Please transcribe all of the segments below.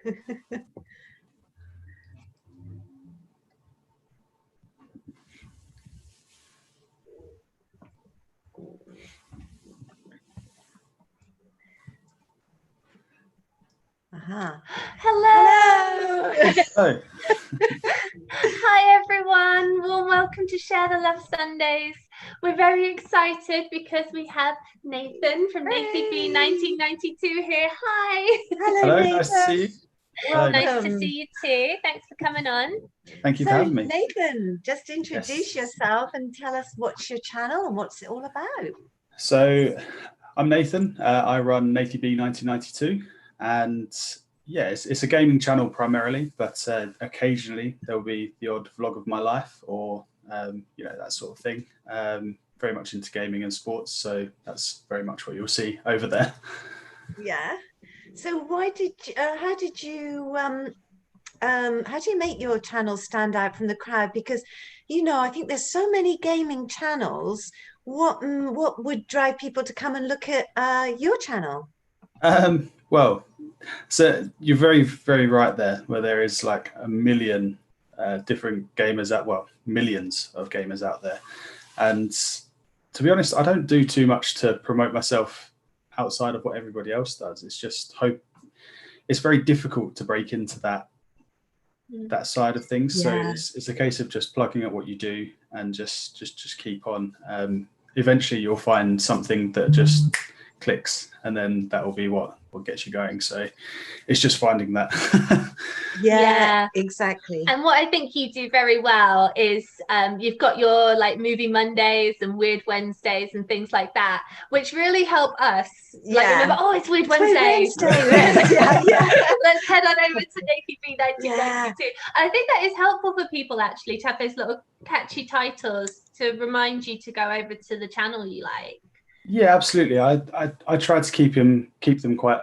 Hello. Hello. Hi everyone, warm welcome to Share the Love Sundays. We're very excited because we have Nathan from NathyB1992 here. Hi. Hello, Nathan. nice to see you. Well, nice to see you too. Thanks for coming on. Thank you for having me. Nathan, just introduce yourself and tell us what's your channel and what's it all about. So I'm Nathan. I run NathyB1992, and yeah, it's a gaming channel primarily, but occasionally there'll be the odd vlog of my life or you know, that sort of thing. Very much into gaming and sports, so that's very much what you'll see over there. Yeah. So why did you, how do you make your channel stand out from the crowd? Because, you know, I think there's so many gaming channels. What would drive people to come and look at your channel? Well, so you're very, very right there, where there is like a million different gamers millions of gamers out there. And to be honest, I don't do too much to promote myself outside of what everybody else does. It's just it's very difficult to break into that side of things. Yeah. So it's a case of just plugging at what you do and just keep on. Eventually you'll find something that just clicks, and then that will be what gets you going. So it's just finding that. Yeah, exactly. And what I think you do very well is you've got your like movie Mondays and weird Wednesdays and things like that, which really help us remember, oh, it's weird Wednesday. Let's head on over to NathyB1992. Yeah. I think that is helpful for people actually to have those little catchy titles to remind you to go over to the channel you like. Yeah, absolutely. I try to keep them quite.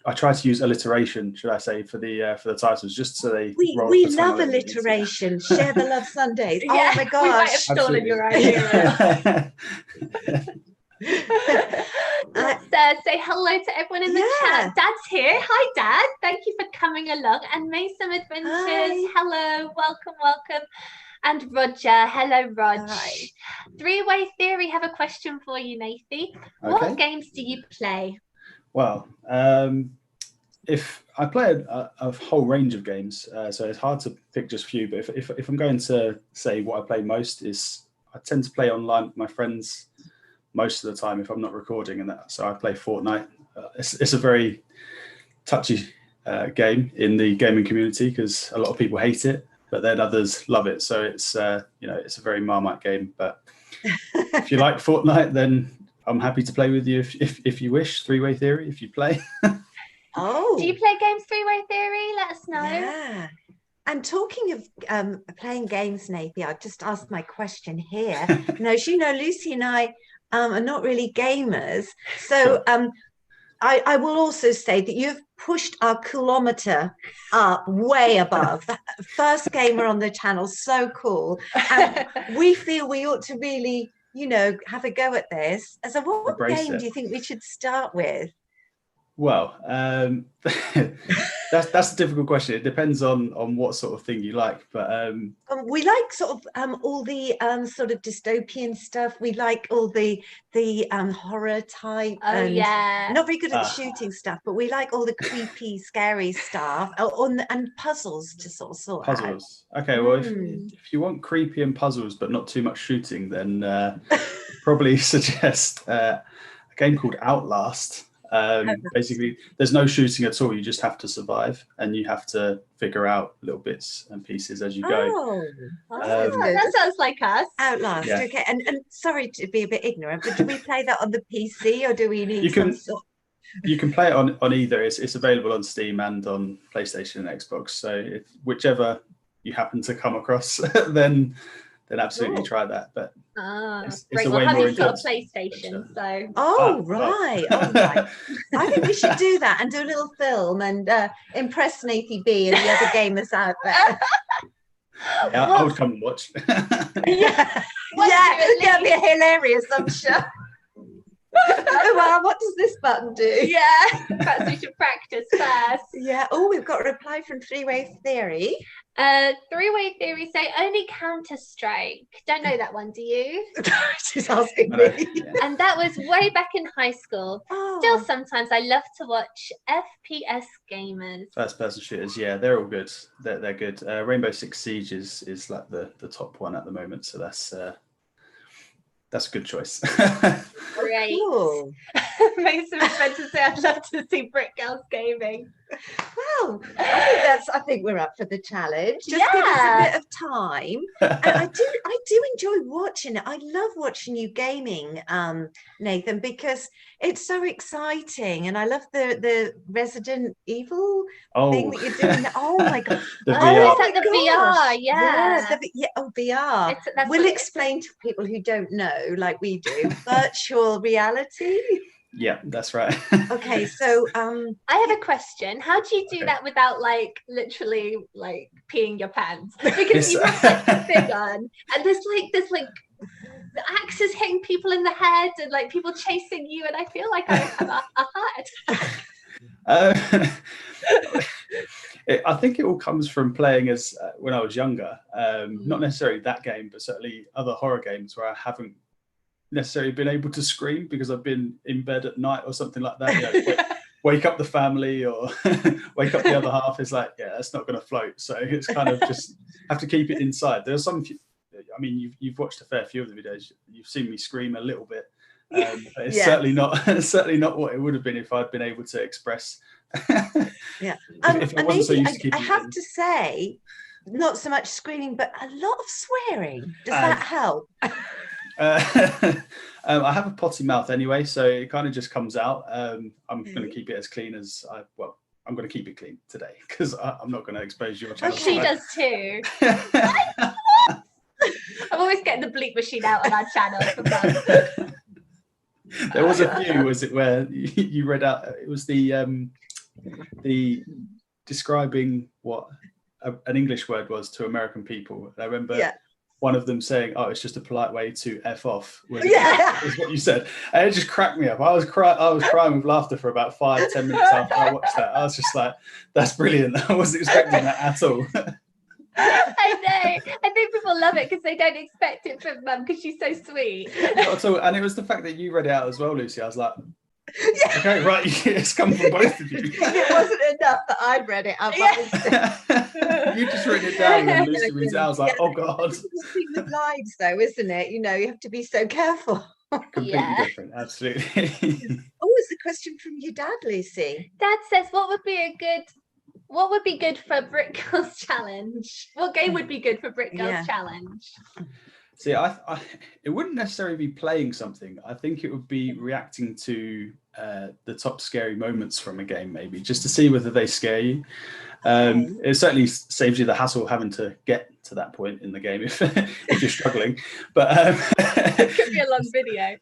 I try to use alliteration, should I say, for the titles, just so they. We love alliteration. Share the Love Sundays. Yeah, oh my gosh! We might have stolen your idea. Let's say hello to everyone in the chat. Dad's here. Hi, Dad. Thank you for coming along. And Maysam Adventures. Hi. Hello. Welcome. And Roger, hello Rog. Three-Way Theory have a question for you, Nathy. What games do you play? Well, if I play a whole range of games, so it's hard to pick just a few. But if I'm going to say what I play most, is I tend to play online with my friends most of the time if I'm not recording, and that. So I play Fortnite. It's a very touchy game in the gaming community because a lot of people hate it, but then others love it. So it's you know, it's a very Marmite game. But if you like Fortnite, then I'm happy to play with you if you wish. Three-Way Theory, if you play. Oh, do you play games Three-Way Theory? Let us know. Yeah. And talking of playing games, Nathy, I've just asked my question here. No, you know, Lucy and I are not really gamers, so sure. I will also say that you've pushed our kilometer up way above. First gamer on the channel, so cool. And we feel we ought to really, you know, have a go at this. So what game do you think we should start with? Well, that's a difficult question. It depends on what sort of thing you like, but we like sort of all the sort of dystopian stuff. We like all the horror type. Not very good at the shooting stuff, but we like all the creepy, scary stuff. And puzzles to sort of puzzles. Okay, well, if you want creepy and puzzles, but not too much shooting, then probably suggest a game called Outlast. Basically, there's no shooting at all. You just have to survive, and you have to figure out little bits and pieces as you go. That sounds like us. Outlast. Yeah. Okay. And sorry to be a bit ignorant, but do we play that on the PC or do we need You can play it on either. It's available on Steam and on PlayStation and Xbox. So whichever you happen to come across, then absolutely try that. But it's great. A way more you've got a PlayStation, so right. I think we should do that and do a little film and impress NathyB and the other gamers out there. Yeah, I would come and watch. That'd be hilarious, I'm sure. Oh, wow, what does this button do? Yeah, perhaps we should practice first. Yeah. Oh, we've got a reply from Three-Way Theory. Three-Way Theory say only Counter-Strike. Don't know that one, do you? She's asking me. Yeah. And that was way back in high school. Oh. Still, sometimes I love to watch FPS gamers. First-person shooters, yeah, they're all good. They're good. Rainbow Six Siege is like the top one at the moment, so that's a good choice. Great. Cool. Maysam is meant to say, I'd love to see Brit Girls gaming. Well, I think we're up for the challenge. Just give us a bit of time. And I do enjoy watching it. I love watching you gaming, Nathan, because it's so exciting. And I love the Resident Evil thing that you're doing. Oh my god. The VR. VR. It's like the VR, yeah. VR. We'll explain to people who don't know, like we do, virtual reality. Yeah, that's right. Okay, so I have a question. How do you do that without like literally like peeing your pants? Because you have like the thing on, and there's like the axes hitting people in the head and like people chasing you, and I feel like I have a heart attack. I think it all comes from playing as when I was younger. Not necessarily that game, but certainly other horror games where I haven't necessarily been able to scream because I've been in bed at night or something like that. You know, wake up the family or wake up the other half. Is like, yeah, that's not going to float. So it's kind of just have to keep it inside. There's some. I mean, you've watched a fair few of the videos. You've seen me scream a little bit. But it's certainly not what it would have been if I'd been able to express. Yeah, if I wasn't so used to keeping I have to say, not so much screaming, but a lot of swearing. Does that help? I have a potty mouth anyway, so it kind of just comes out. I'm going to keep it as clean as I'm going to keep it clean today because I'm not going to expose your channel. She does too. I'm always getting the bleep machine out on our channel for months. There was a few, was it, where you read out? It was the describing what an English word was to American people. And I remember one of them saying, "Oh, it's just a polite way to f off." Was what you said, and it just cracked me up. I was crying with laughter for about 5-10 minutes after I watched that. I was just like, "That's brilliant." I wasn't expecting that at all. I know. I think people love it because they don't expect it from Mum because she's so sweet. Not at all. And it was the fact that you read it out as well, Lucy. I was like, okay, right, it's come from both of you. It wasn't enough that I'd read it out. You just written it down and Lucy reads it out. I was like, oh God. It's with lives though, isn't it? You know, you have to be so careful. Completely different, absolutely. Oh, it's a question from your dad, Lucy. Dad says, what would be good for Brit Girls Challenge? What game would be good for Brit Girls Challenge? See, it wouldn't necessarily be playing something. I think it would be reacting to the top scary moments from a game, maybe, just to see whether they scare you. It certainly saves you the hassle of having to get to that point in the game if you're struggling. But it could be a long video.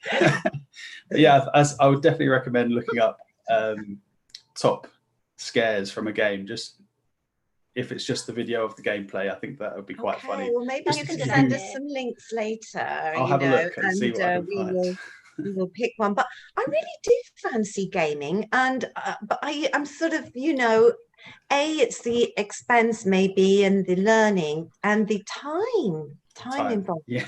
Yeah, I would definitely recommend looking up top scares from a game. Just if it's just the video of the gameplay, I think that would be quite funny. Well, maybe you can send us some links later. I'll have a look and see what I can find. We will pick one. But I really do fancy gaming, and but I'm sort of, you know, it's the expense maybe and the learning and the time involved. Yeah.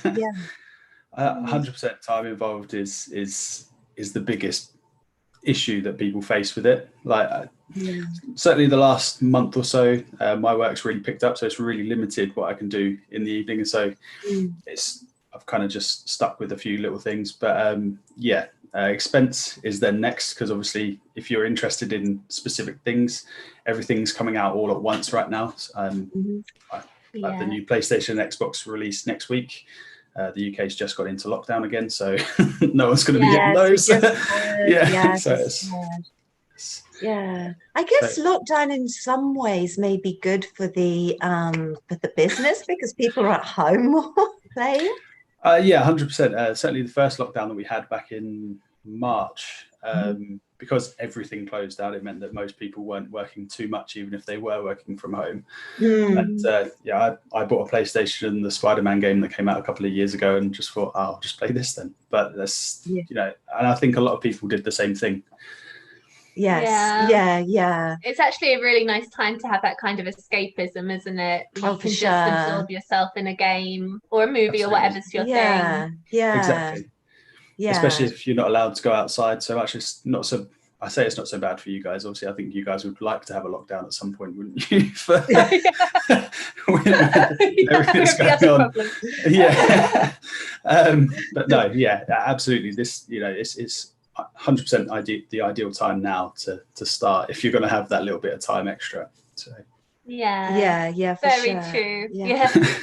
100% time involved is the biggest issue that people face with it. Like certainly the last month or so, my work's really picked up, so it's really limited what I can do in the evening, and so I've kind of just stuck with a few little things. But expense is then next, because obviously if you're interested in specific things, everything's coming out all at once right now. Like the new PlayStation and Xbox release next week. The UK's just got into lockdown again, so no one's going to be getting those. I guess lockdown in some ways may be good for the business because people are at home more playing. 100%. Certainly the first lockdown that we had back in March, because everything closed down, it meant that most people weren't working too much, even if they were working from home. And I bought a PlayStation and the Spider-Man game that came out a couple of years ago, and just thought, I'll just play this then. But that's and I think a lot of people did the same thing. Yeah. It's actually a really nice time to have that kind of escapism, isn't it? You can just absorb yourself in a game or a movie or whatever's your thing. Exactly. Especially if you're not allowed to go outside so much. It's not so. I say it's not so bad for you guys. Obviously, I think you guys would like to have a lockdown at some point, wouldn't you? Everything's going on. But no, absolutely. This, it's 100% the ideal time now to start if you're going to have that little bit of time extra. So. Very true.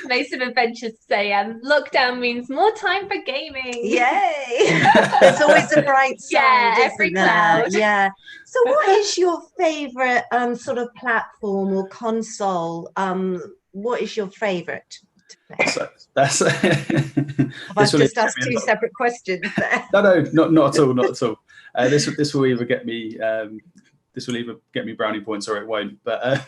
Maysam Adventures say lockdown means more time for gaming. Yay. There's always a bright side, every cloud. So what is your favorite sort of platform or console? What is your favorite to play? So that's I've just asked two separate questions there. No, not at all. This will either get me brownie points or it won't. But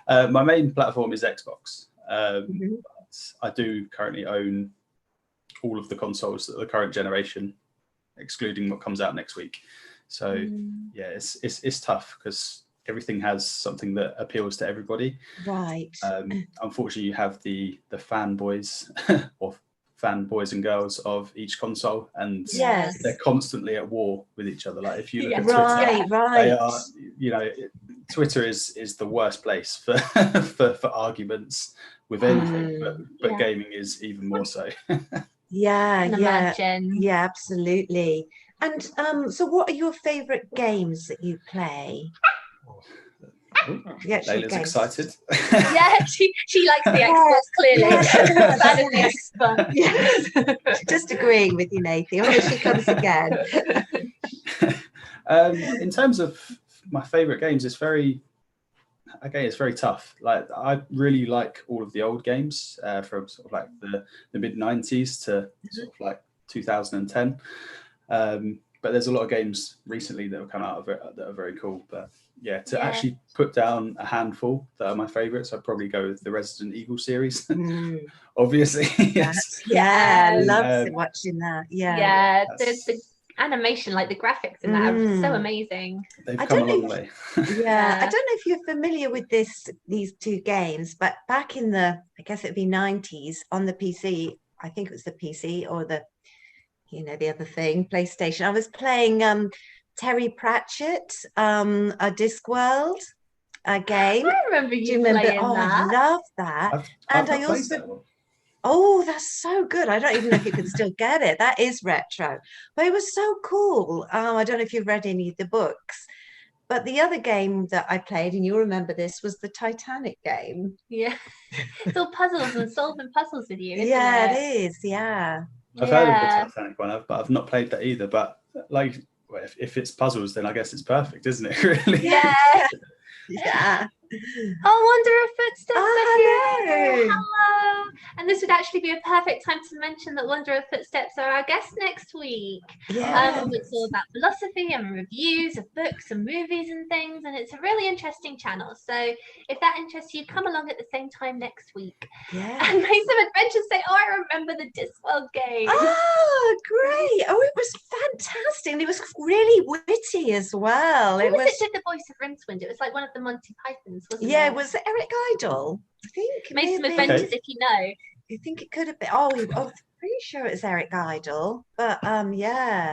my main platform is Xbox. I do currently own all of the consoles of the current generation, excluding what comes out next week. So it's tough because everything has something that appeals to everybody. Right. Unfortunately, you have the fanboys or fanboys and girls of each console, and they're constantly at war with each other. Like if you look at Twitter, they are, Twitter is the worst place for for arguments with anything, but gaming is even more so. Imagine. Yeah, absolutely. And so what are your favorite games that you play? Layla's excited. She likes the Xbox, clearly. Fan of the Xbox. Yes. Just agreeing with you, Nathy. Oh, she comes again. In terms of my favorite games, it's very tough. Like I really like all of the old games from sort of like the mid-90s to sort of like 2010. But there's a lot of games recently that have come out of it that are very cool. But to actually put down a handful that are my favorites, I'd probably go with the Resident Evil series. Obviously. Yes. I love watching that. The animation, like the graphics in that are so amazing. They've come a long way. I don't know if you're familiar with these two games, but back in I guess it'd be 90s on the PC, I think it was the PC or the other thing, PlayStation. I was playing Terry Pratchett, a Discworld game. I remember you playing that. I love that. I also. Oh, that's so good. I don't even know if you can still get it. That is retro. But it was so cool. I don't know if you've read any of the books. But the other game that I played, and you'll remember this, was the Titanic game. Yeah. It's all puzzles and solving puzzles with you, isn't it? It is. Yeah. I've heard of the Titanic one, but I've not played that either. But like, if it's puzzles, then I guess it's perfect, isn't it? Really? Yeah. Oh, Wanderer Footsteps are here. Hello. Hello. And this would actually be a perfect time to mention that Wanderer Footsteps are our guests next week. It's all about philosophy and reviews of books and movies and things, and it's a really interesting channel. So if that interests you, come along at the same time next week. And Maysam Adventures say, I remember the Discworld game. Oh, great. Oh, it was fantastic. And it was really witty as well. Who was it did the voice of Rincewind? It was like one of the Monty Pythons, wasn't it? It was Eric Idle. I think Maysam Adventures, if you know. I think it could have been. I'm pretty sure it was Eric Idle. But actually,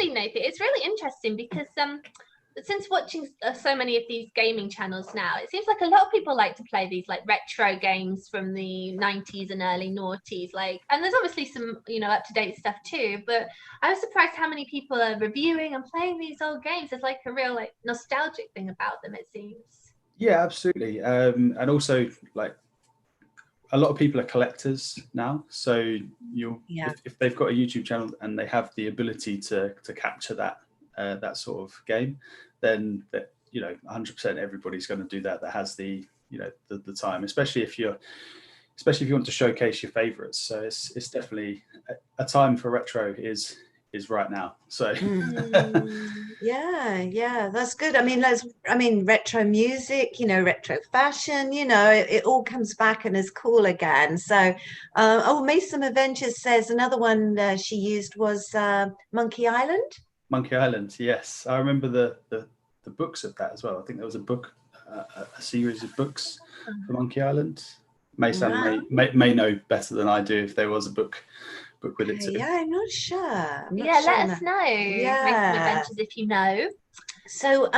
Nathy, it's really interesting because since watching so many of these gaming channels now, it seems like a lot of people like to play these like retro games from the 90s and early noughties, and there's obviously some up-to-date stuff too, but I was surprised how many people are reviewing and playing these old games. There's like a real nostalgic thing about them, it seems. Yeah, absolutely. And also like a lot of people are collectors now, so if they've got a YouTube channel and they have the ability to capture that sort of game, then 100% everybody's going to do that has the time, especially if you want to showcase your favorites. So it's definitely a time for retro is is right now. So yeah, that's good. I mean, retro music, retro fashion, it all comes back and is cool again. So Maysam Adventures says another one she used was Monkey Island. Monkey Island, yes, I remember the books of that as well. I think there was a book, a series of books for Monkey Island. Maysam may know better than I do if there was a book with it too. Yeah, I'm not sure. Let us know. Maysam Adventures if you know. So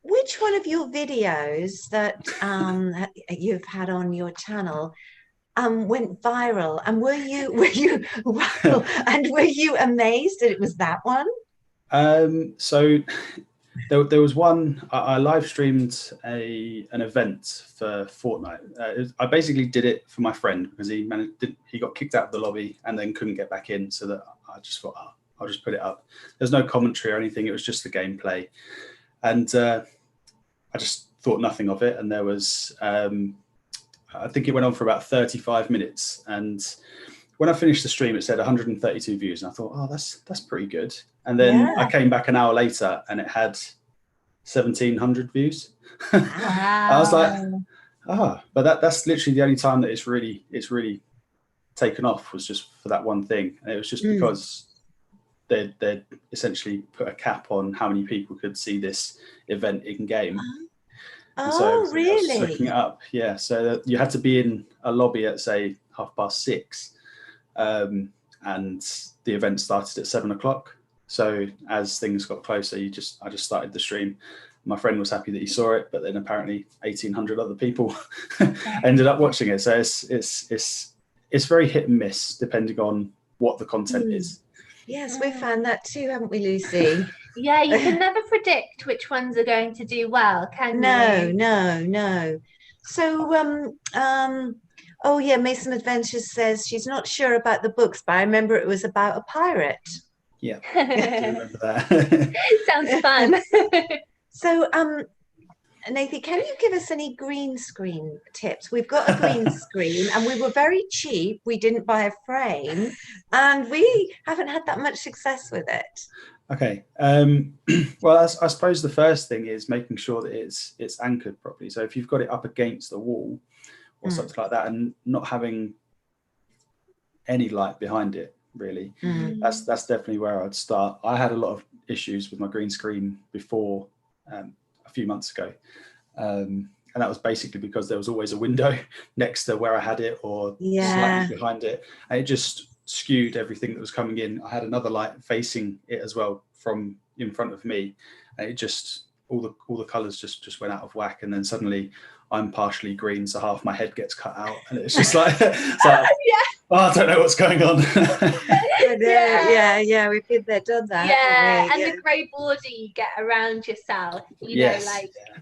which one of your videos that you've had on your channel went viral, and were you wow, and were you amazed that it was that one? So there was one. I live streamed an event for Fortnite. I basically did it for my friend because he got kicked out of the lobby and then couldn't get back in. So that I just thought, I'll just put it up. There's no commentary or anything. It was just the gameplay, and I just thought nothing of it. And there was, I think it went on for about 35 minutes. And when I finished the stream, it said 132 views, and I thought, that's pretty good. And then I came back an hour later and it had 1,700 views. Wow. I was like, but that's literally the only time that it's really taken off, was just for that one thing. And it was just because they'd essentially put a cap on how many people could see this event in game. Really? I was looking it up, yeah. So you had to be in a lobby at say 6:30, and the event started at 7 o'clock. So as things got closer, I just started the stream. My friend was happy that he saw it, but then apparently 1,800 other people ended up watching it. So it's very hit and miss depending on what the content is. Yes, we found that too, haven't we, Lucy? Yeah, you can never predict which ones are going to do well, can you? No. So, oh yeah, Maysam Adventures says she's not sure about the books, but I remember it was about a pirate. Yeah, I do remember that. Sounds fun. So, Nathy, can you give us any green screen tips? We've got a green screen and we were very cheap. We didn't buy a frame and we haven't had that much success with it. Okay. Well, I suppose the first thing is making sure that it's anchored properly. So if you've got it up against the wall or something like that and not having any light behind it, really, that's definitely where I'd start. I had a lot of issues with my green screen before a few months ago, and that was basically because there was always a window next to where I had it or slightly behind it, and it just skewed everything that was coming in. I had another light facing it as well from in front of me, and it just all the colors just went out of whack. And then suddenly I'm partially green, so half my head gets cut out, and it's just like, I don't know what's going on. Yeah, we've been there, done that. Yeah, and the grey border you get around yourself,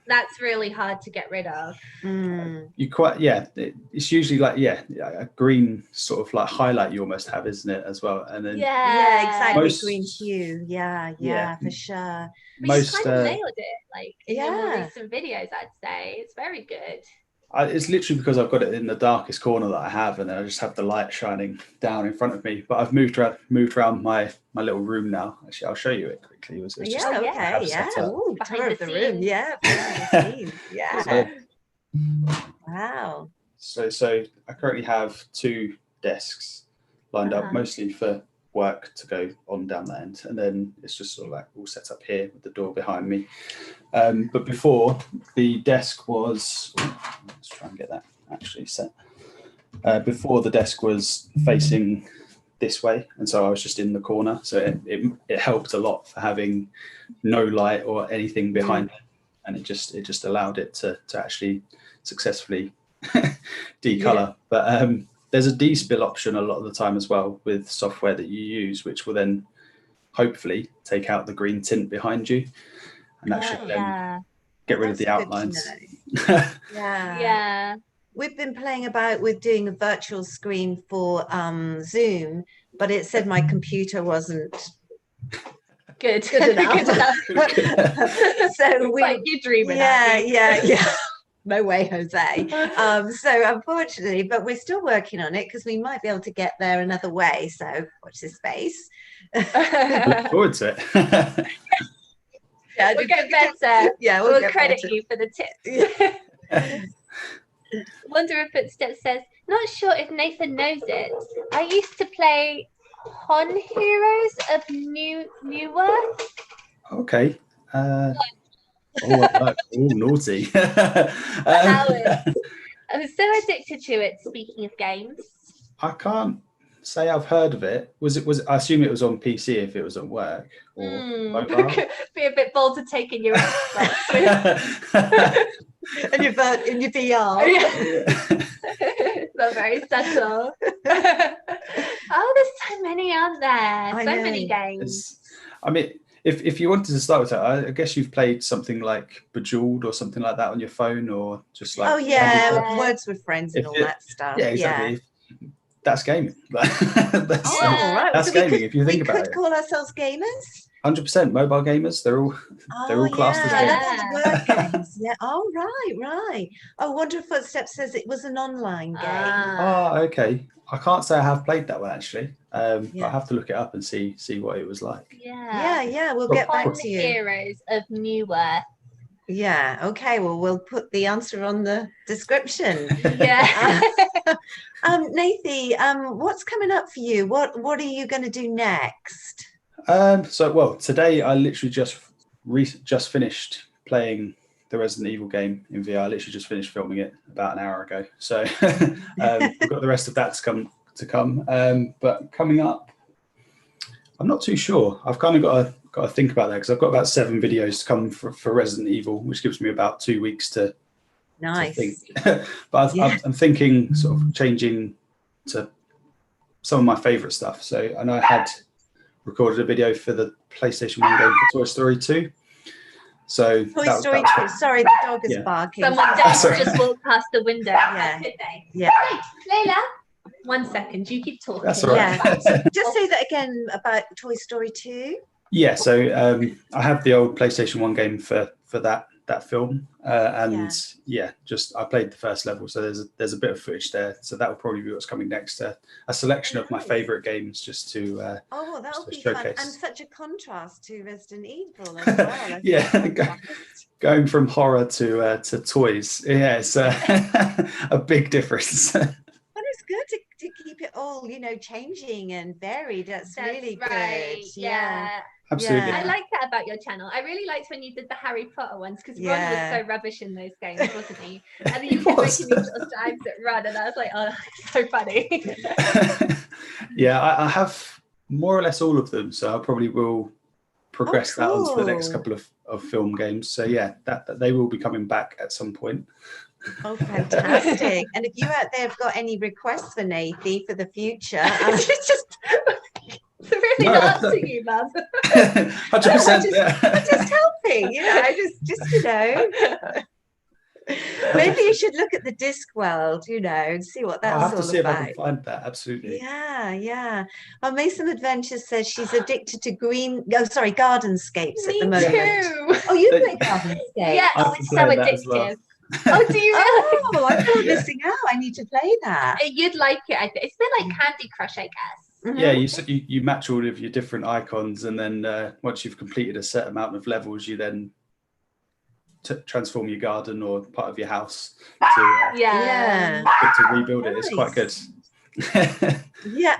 that's really hard to get rid of. It's usually like a green sort of like highlight you almost have, isn't it, as well? And then exactly, green hue. Yeah, for sure. But you kind of nailed it, like in your more recent videos, I'd say. It's very good. It's literally because I've got it in the darkest corner that I have, and then I just have the light shining down in front of me. But I've moved around my little room now. Actually, I'll show you it quickly. Ooh, tour of the room. Yeah, behind the scenes. Wow. So I currently have 2 desks lined up, mostly for work to go on down that end, and then it's just sort of like all set up here with the door behind me. But before, the desk was, let's try and get that actually set. Before, the desk was facing this way, and so I was just in the corner, so it helped a lot for having no light or anything behind it, and it just allowed it to actually successfully decolor. But there's a despill option a lot of the time as well with software that you use, which will then hopefully take out the green tint behind you, and that should then get rid of the outlines. We've been playing about with doing a virtual screen for Zoom, but it said my computer wasn't good enough. So you're dreaming. No way, Jose. So unfortunately, but we're still working on it because we might be able to get there another way. So watch this space. Look forward to it. Yeah, we'll get better. Yeah, we'll credit you for the tips. Wonder if Footsteps says, not sure if Nathan knows it. I used to play Hon Heroes of Newerth. Okay. Naughty. I'm so addicted to it. Speaking of games, I can't say I've heard of it. Was I assume it was on PC if it was at work or mobile? Be a bit bold to take in your Xbox. and in your VR. Not very subtle. Oh, there's so many, aren't there? So many games. I mean, if you wanted to start with that, I guess you've played something like Bejeweled or something like that on your phone, or just like Words with Friends and all that stuff. Yeah, exactly. Yeah. That's gaming. That's so gaming. If you think about it, we could call ourselves gamers. 100% mobile gamers. They're all classed as gamers. Word games. Yeah. Oh, right. Oh, Wonder Footsteps says it was an online game. Okay. I can't say I have played that one actually. I have to look it up and see what it was like. Yeah. We'll get back to you. Heroes of Newerth. Yeah. Okay. Well, we'll put the answer on the description. Yeah. Nathy, what's coming up for you? What are you going to do next? Today I literally just finished playing the Resident Evil game in VR. I literally just finished filming it about an hour ago. So we've got the rest of that to come. But coming up, I'm not too sure. I've kind of got to think about that because I've got about 7 videos to come for Resident Evil, which gives me about 2 weeks to think. But I'm thinking sort of changing to some of my favourite stuff. So I know I had recorded a video for the PlayStation 1 game for Toy Story 2. So Toy Story 2. Sorry, the dog is barking. Someone just walked past the window. Yeah. Layla, 1 second. You keep talking. That's all right. Just say that again about Toy Story 2. Yeah. So I have the old PlayStation 1 game for that film, just I played the first level. So there's a bit of footage there. So that will probably be what's coming next. A selection of my favourite games just to that will be showcase. Fun and such a contrast to Resident Evil as well. Going from horror to toys. Yeah, it's a big difference. But it's good to keep it all, changing and varied. That's really good. Yeah. Absolutely. I like that about your channel. I really liked when you did the Harry Potter ones because Ron was so rubbish in those games, wasn't he? And then you kept making these little dives at Ron, and I was like, oh, that's so funny. I have more or less all of them, so I probably will progress that onto the next couple of film games. So that they will be coming back at some point. Oh, fantastic. And if you out there have got any requests for Nathy for the future, it's really not up to you, Mum. 100%. I'm just helping, Maybe you should look at the disc world, and see what that's all about. I'll have to see if I can find that. Absolutely. Yeah. Well, Maysam Adventures says she's addicted to Gardenscapes at the moment. Too. Oh, you play Gardenscapes? Yeah, it's so addictive. Oh, do you really? Oh, I'm not missing out. I need to play that. You'd like it. It's a bit like Candy Crush, I guess. Mm-hmm. Yeah, you match all of your different icons, and then once you've completed a set amount of levels, you then transform your garden or part of your house to rebuild it. It's quite good.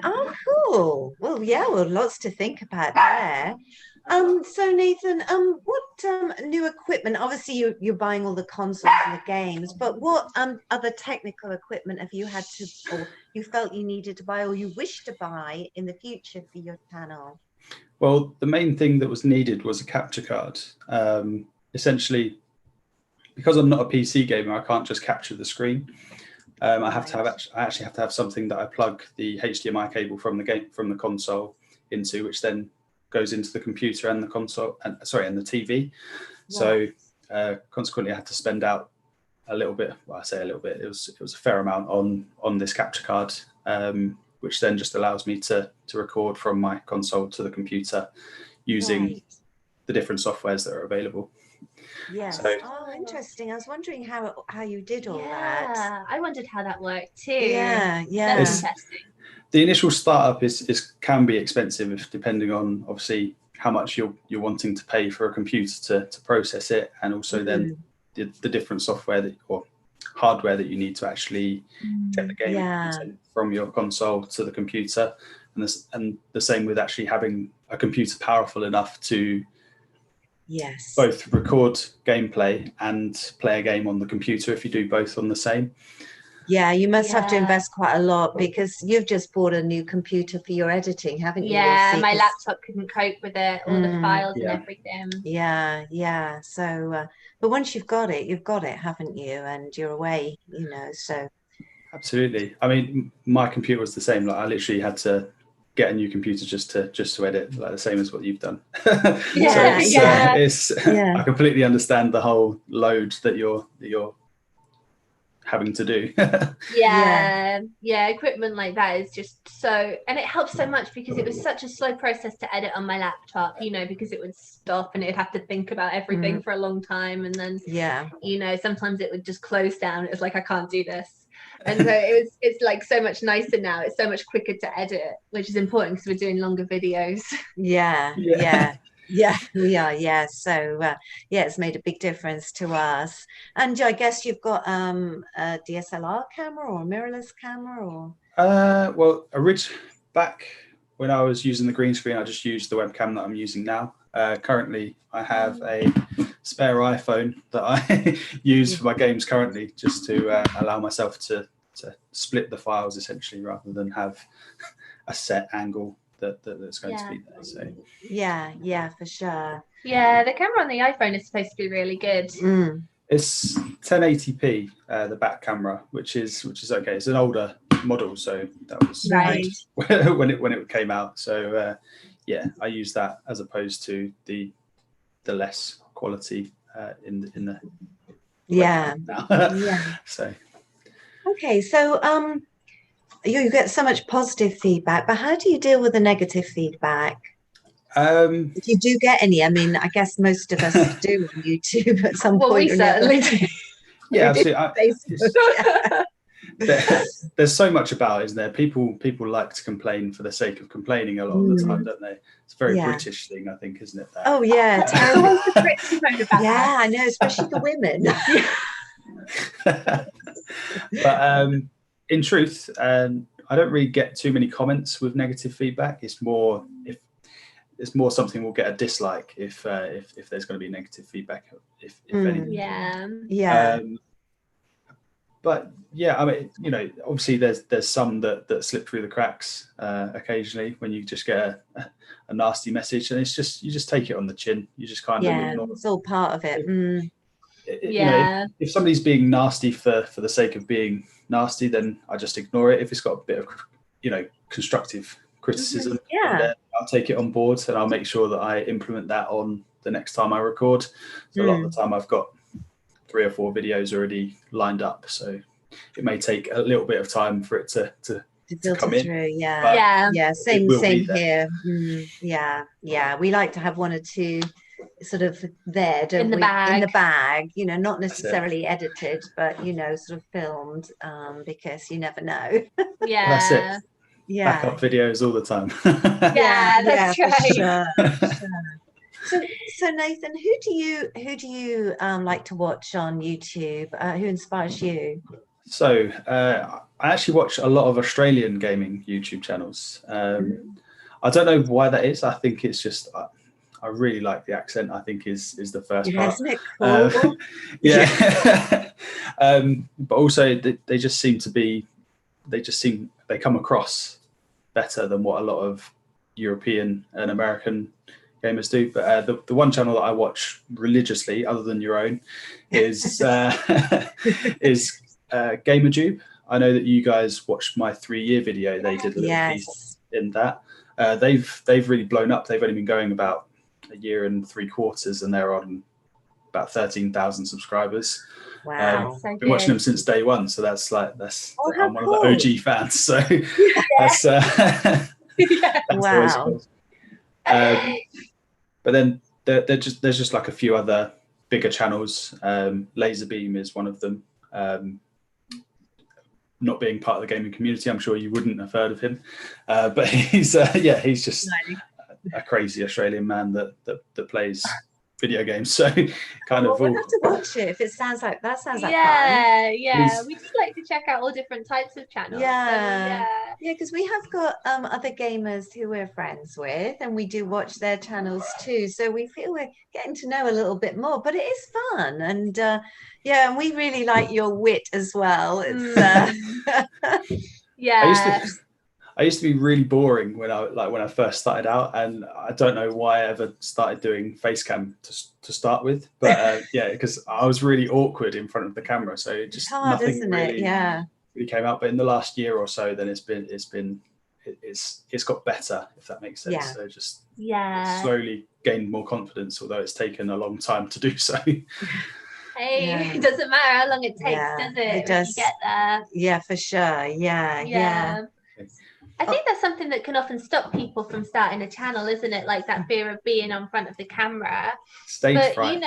Oh, cool. Well, lots to think about there. So Nathan, what new equipment? Obviously, you're buying all the consoles and the games, but what other technical equipment have you had to, or you felt you needed to buy, or you wish to buy in the future for your channel? Well, the main thing that was needed was a capture card. Essentially, because I'm not a PC gamer, I can't just capture the screen. I actually have to have something that I plug the HDMI cable from the console into, which then goes into the computer and the console and the TV. So consequently I had to spend out a little bit. Well, I say a little bit, it was a fair amount on this capture card, which then just allows me to record from my console to the computer using the different softwares that are available. Yes. So, Oh, interesting. I was wondering how you did all that. Yeah, I wondered how that worked too. Yeah, That's interesting. The initial startup can be expensive, depending on obviously how much you're wanting to pay for a computer to process it, and also then the different software or hardware that you need to actually take the game content from your console to the computer, and the same with actually having a computer powerful enough to both record gameplay and play a game on the computer if you do both on the same. Yeah, you must have to invest quite a lot, because you've just bought a new computer for your editing, haven't you? Yeah, Lucy? my laptop couldn't cope with it, all the files and everything. Yeah. So, but once you've got it, haven't you? And you're away, so. Absolutely. I mean, my computer was the same. Like, I literally had to get a new computer just to edit, like the same as what you've done. I completely understand the whole load that you're having to do. Equipment like that is just so, and it helps so much, because it was such a slow process to edit on my laptop, because it would stop and it'd have to think about everything for a long time, and then sometimes it would just close down. It was like, I can't do this. And so it's like so much nicer now. It's so much quicker to edit, which is important because we're doing longer videos. Yeah, we are. So it's made a big difference to us. And I guess you've got a DSLR camera or a mirrorless camera, or well, back when I was using the green screen, I just used the webcam that I'm using now. Currently I have a spare iPhone that I use for my games currently, just to allow myself to split the files essentially, rather than have a set angle that's going to be there. So yeah, for sure. Yeah, the camera on the iPhone is supposed to be really good. It's 1080p, the back camera, which is okay. It's an older model, so that was when it came out. So I use that as opposed to the less quality in the now. So okay, so you get so much positive feedback, but how do you deal with the negative feedback? If you do get any, I mean, I guess most of us do on YouTube at some point. We certainly do. Yeah, there's so much about it, isn't there? People like to complain for the sake of complaining a lot of the time, don't they? It's a very British thing, I think, isn't it? Oh yeah, terrible. Yeah, I know, especially the women. But in truth, I don't really get too many comments with negative feedback. It's more something we'll get a dislike if there's going to be negative feedback, if anything. But I mean, obviously there's some that slip through the cracks occasionally when you just get a nasty message, and it's just, you just take it on the chin. You just kind of ignore. It's all part of it. If somebody's being nasty for the sake of being nasty, then I just ignore it. If it's got a bit of constructive criticism, then I'll take it on board, and I'll make sure that I implement that on the next time I record. So a lot of the time I've got 3 or 4 videos already lined up, so it may take a little bit of time for it to come in. Same here. We like to have 1 or 2 sort of there, don't we? In the bag, not necessarily edited, but sort of filmed, because you never know. That's it. Backup videos all the time. That's right. For sure. So Nathan, who do you like to watch on YouTube? Who inspires you? So I actually watch a lot of Australian gaming YouTube channels. I don't know why that is. I think it's just I really like the accent, I think is the first part. Isn't it cool? But also they just seem they come across better than what a lot of European and American gamers do. But the one channel that I watch religiously, other than your own, is GamerTube. I know that you guys watched my 3-year video. They did a little piece in that. They've really blown up. They've only been going about 1 year and 3/4, and they're on about 13,000 subscribers. Wow. I've been watching them since day one, so that's I'm one of the OG fans. So that's always cool. But then there's just like a few other bigger channels. Laserbeam is one of them. Not being part of the gaming community, I'm sure you wouldn't have heard of him, but he's just a crazy Australian man that plays video games. So kind of. We'll have to watch it if it sounds like that. Sounds like fun. Please. We just like to check out all different types of channels. Yeah, because we have got other gamers who we're friends with, and we do watch their channels too. So we feel we're getting to know a little bit more, but it is fun, and and we really like your wit as well. It's I used to be really boring when I first started out, and I don't know why I ever started doing face cam to start with, but because I was really awkward in front of the camera, so it just it's hard, nothing isn't really, it? really came out. But in the last year or so, then it's got better, if that makes sense. Yeah. So just slowly gained more confidence, although it's taken a long time to do so. Hey, it doesn't matter how long it takes, does it? It does. You get there. Yeah, for sure. Yeah. I think that's something that can often stop people from starting a channel, isn't it? Like that fear of being on front of the camera. Stage fright.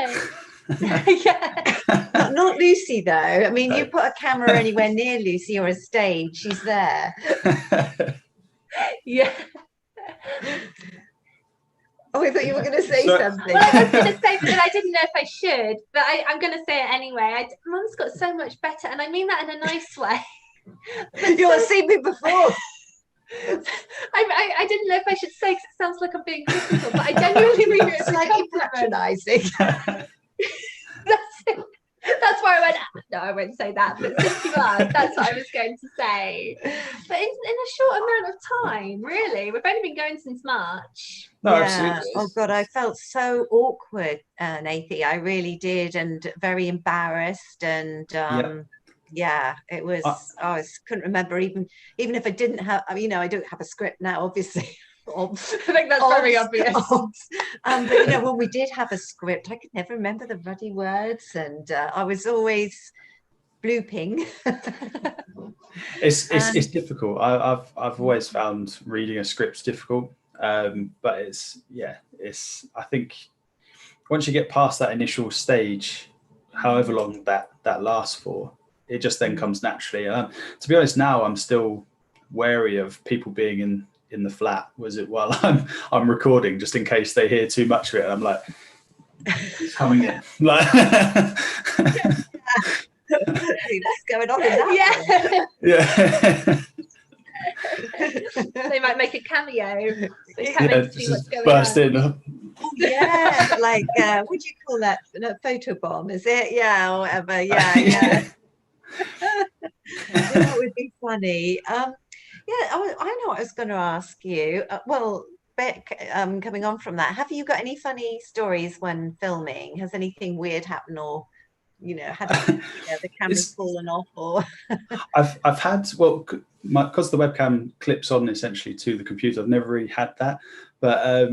Not Lucy though. I mean, you put a camera anywhere near Lucy or a stage, she's there. Yeah. Oh, I thought you were going to say something. Well, I was going to say, but I didn't know if I should. But I'm going to say it anyway. Mum's got so much better, and I mean that in a nice way. You've seen me before. I didn't know if I should say, because it sounds like I'm being critical, but I genuinely mean it as a slightly compliment. patronising. That's why I went, no, I won't say that, but since you asked, that's what I was going to say. But in a short amount of time, really. We've only been going since March. No, absolutely. Oh God, I felt so awkward, Nathy. I really did, and very embarrassed, and it was. I couldn't remember even if I didn't have. I don't have a script now, obviously. I think that's very obvious. But when we did have a script, I could never remember the bloody words, and I was always blooping. It's difficult. I've always found reading a script difficult, but I think once you get past that initial stage, however long that lasts for, it just then comes naturally. To be honest, now I'm still wary of people being in the flat while I'm recording, just in case they hear too much of it. And I'm like, it's coming in. Like, what's going on in that? Yeah. They might make a cameo. They come in to see what's going burst on. in. Oh, yeah, like what do you call that? No, photo bomb, is it? Yeah, or whatever. Yeah. That would be funny. I know what I was going to ask you. Coming on from that, have you got any funny stories when filming? Has anything weird happened, or had the camera's fallen off, or? I've had because the webcam clips on essentially to the computer. I've never really had that, but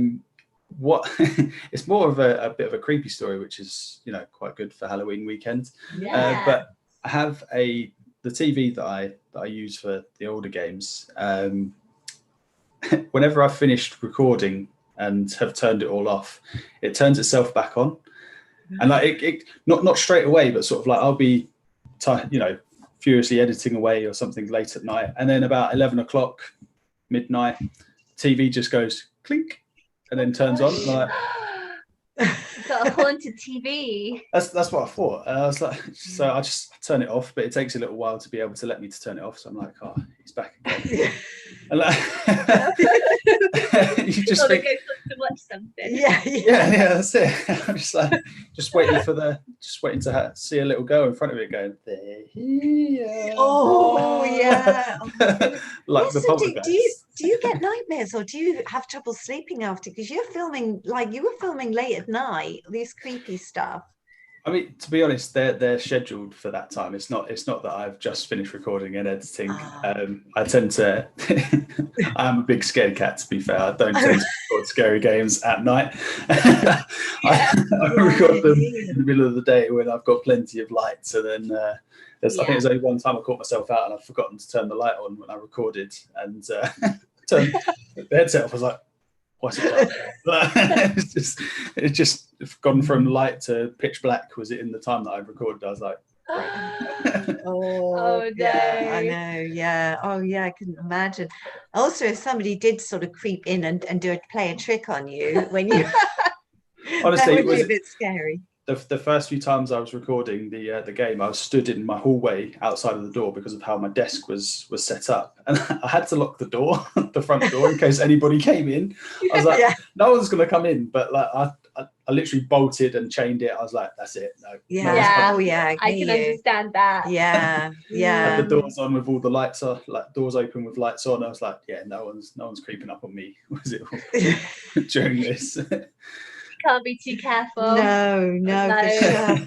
it's more of a bit of a creepy story, which is quite good for Halloween weekend. Yeah. But I have the TV that I use for the older games. Whenever I've finished recording and have turned it all off, it turns itself back on, and like it not straight away, but sort of like I'll be furiously editing away or something late at night, and then about 11 o'clock, midnight, TV just goes clink and then turns on. Like, got a haunted TV. That's what I thought. I was like, so I just turn it off, but it takes a little while to be able to let me to turn it off. So I'm like, oh, he's back again. And like, you just think, go to watch something. Yeah, that's it. I'm just like, just waiting to see a little girl in front of it going, there he is. Oh yeah. Like the poltergeist. Do you get nightmares, or do you have trouble sleeping after? Because you're filming, like you were filming late at night, these creepy stuff. I mean, to be honest, they're scheduled for that time. It's not that I've just finished recording and editing. I tend to. I'm a big scared cat. To be fair, I don't tend to record scary games at night. I record them in the middle of the day when I've got plenty of light. So then, I think there's only one time I caught myself out and I've forgotten to turn the light on when I recorded, and turned the headset off. I was like, what's it done? It's just gone from light to pitch black. Was it in the time that I recorded? I was like, great. Oh, yeah, I know. Yeah. Oh, yeah. I couldn't imagine. Also, if somebody did sort of creep in and play a trick on you when you, honestly, that would be a bit scary. The first few times I was recording the game, I was stood in my hallway outside of the door because of how my desk was set up, and I had to lock the door, the front door, in case anybody came in. I was like, no one's going to come in, but like I literally bolted and chained it. I was like, that's it. No, I can understand that. Yeah, yeah. Had the doors on with all the lights on, like doors open with lights on. I was like, yeah, no one's creeping up on me. Was it during this? Can't be too careful. No, for sure.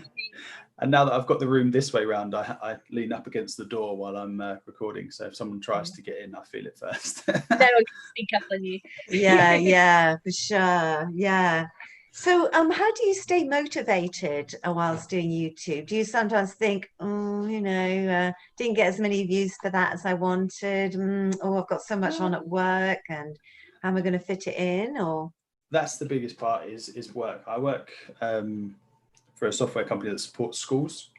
And now that I've got the room this way round, I lean up against the door while I'm recording. So if someone tries to get in, I feel it first. No one can sneak up on you. Yeah, for sure. Yeah. So how do you stay motivated whilst doing YouTube? Do you sometimes think, didn't get as many views for that as I wanted? I've got so much on at work, and how am I going to fit it in? Or that's the biggest part is work. I work for a software company that supports schools,